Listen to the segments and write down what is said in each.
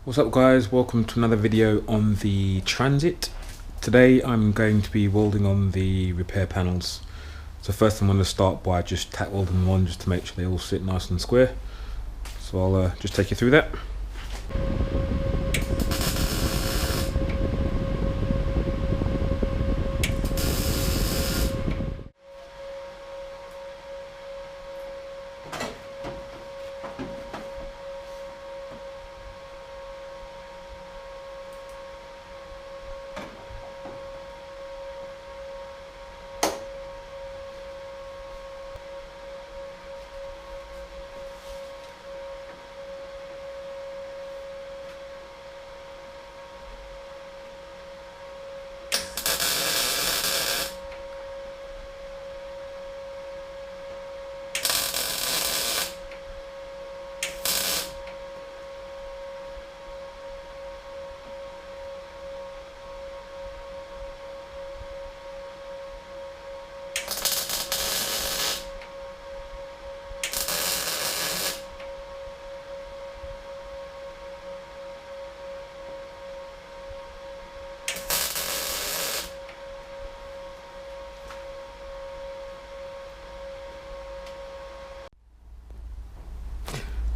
What's up guys, welcome to another video on the Transit. Today I'm going to be welding on the repair panels. So first I'm going to start by just tack welding them on just to make sure they all sit nice and square. So I'll just take you through that.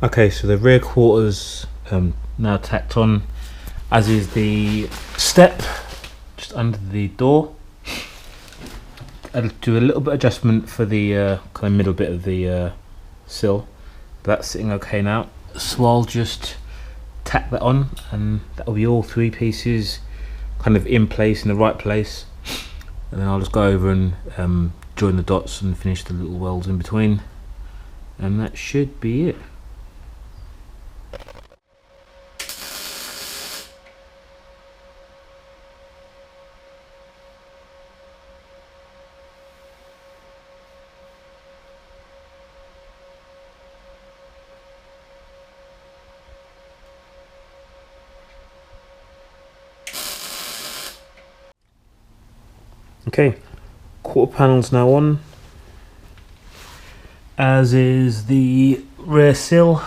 Okay, so the rear quarters now tacked on, as is the step just under the door. I'll do a little bit of adjustment for the kind of middle bit of the sill, but that's sitting okay now. So I'll just tack that on, and that will be all three pieces kind of in place, in the right place, and then I'll just go over and join the dots and finish the little welds in between, and that should be it. Okay, quarter panels now on, as is the rear sill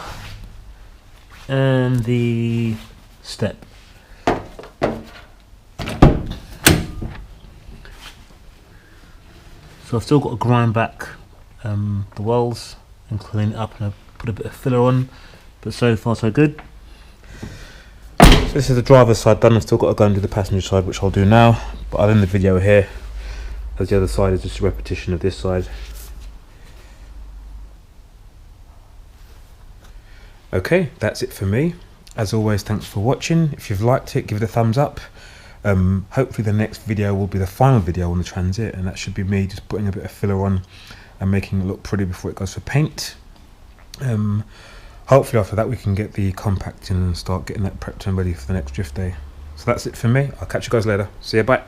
and the step. So I've still got to grind back the welds and clean it up, and I've put a bit of filler on, but so far so good. So this is the driver's side done. I've still got to go and do the passenger side, which I'll do now, but I'll end the video here, as the other side is just a repetition of this side. Okay, that's it for me. As always, thanks for watching. If you've liked it, give it a thumbs up. Hopefully the next video will be the final video on the Transit, and that should be me just putting a bit of filler on and making it look pretty before it goes for paint. Hopefully after that we can get the compact in and start getting that prepped and ready for the next drift day. So that's it for me. I'll catch you guys later. See ya, bye.